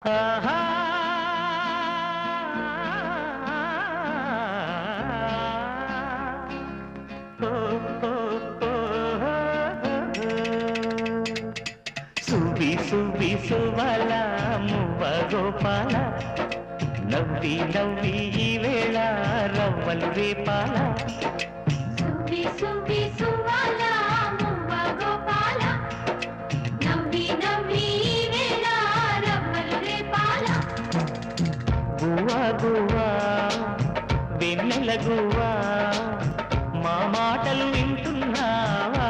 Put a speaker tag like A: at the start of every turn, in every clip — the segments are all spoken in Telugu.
A: ఆహా ఓ, ఓ, ఓ, సువి సువి సువల మువ్వ గోపాల నవ్వి నవ్వి ఈ వేళ రవ్వలు రేపాల
B: సువి సువి సువాల మువ్వ గోపాల నవ్వి నవ్వి వేళ రవ్వలు రేపాల
A: గువ్వా గువ్వా వెన్నెల గువ్వా మా మాటలు వింటున్నావా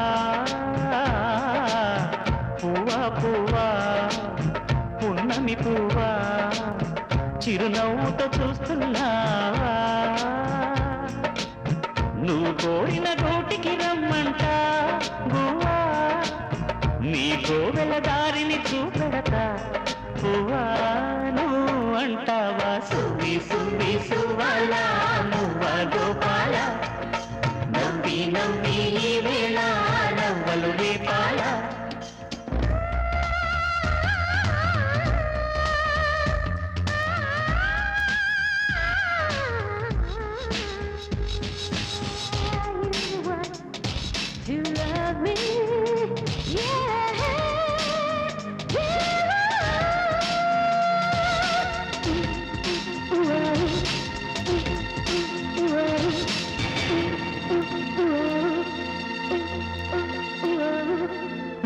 A: పువ్వా పువ్వా పున్నమి పువ్వా చిరునవ్వుతో చూస్తున్నావా నువ్వు కోరిన గోటికి రమ్మంట గువ్వా నీ కోవెల దారిని చూపెడతా పువ్వా నువ్వు అంటావా సువి సువి సువాల నువ్వ గోపాల నవ్వి నవ్వి ఈ వేళ నవ్వలు Repala
B: You love me, yeah,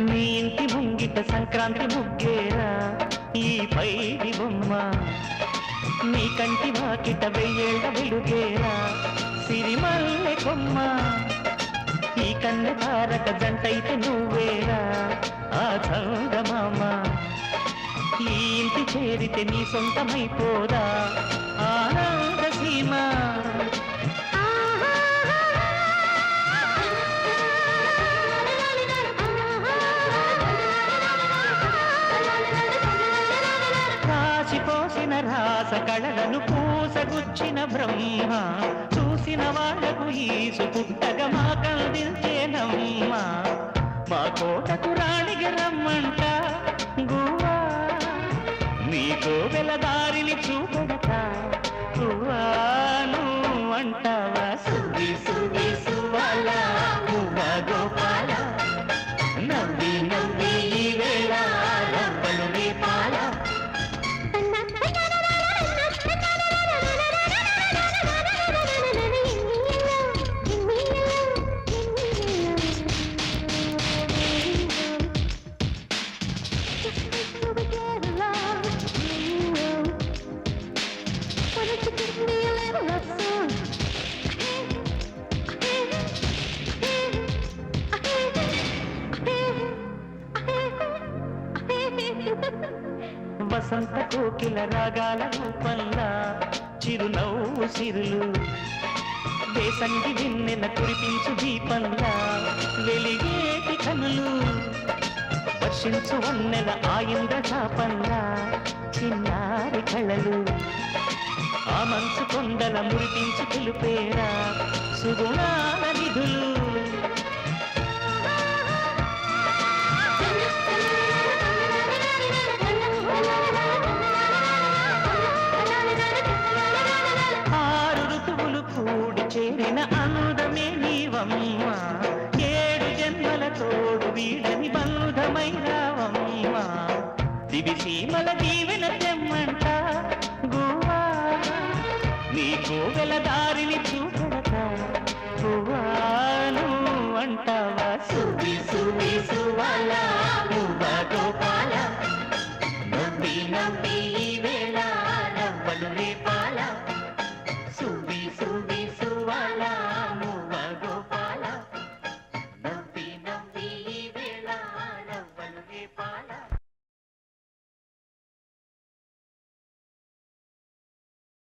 A: నీ ఇంటి ముంగిట సంక్రాంతి ముగ్గేరా ఈ పైడి బొమ్మ నీ కంటి వాకిట వెయ్యేళ్ళ వెలుగేరా సిరిమల్లె కొమ్మ ఈ కన్నె తారక జంటైతే నువ్వేరా ఆ చందమామ ఈ ఇంటి చేరితే నీ సొంతమైపోదా ఆనంద సీమ రాసిపోసిన రాస కళలను పూసగుచ్చిన బ్రహ్మ చూసిన వాళ్లకు ఈసు పుట్టగా మా కందించేనమ్మ మా కోటకు రాణిగా రమ్మంట గువ్వా నీ కోవెల దారిని చూపెడతా గువ్వా నువ్వు అంటావా సువి సువి సువాల మువ్వ గోపాల నవ్వి నవ్వి ఈ వేళ రవ్వలు రేపాల వసంత కోకిల రాగాల రూపంలా చిరునవ్వు సిరులు వేసంగి వెన్నెల కురిపించు దీపంలా వెలిగేటి కనులు వర్షించు వన్నెల ఆయింద్ర చాపంలా చిన్నారి కళలు ఆ మనసు కొండల మురిపించి తెలుపేరా సుగుణాల నిధులు ఆరు ఋతువులు కూడి చేరిన అందమే నీవమ్మ ఏడు జన్మల తోడు వీడని బంధమై రావమ్మ దివిసీమల దీవెన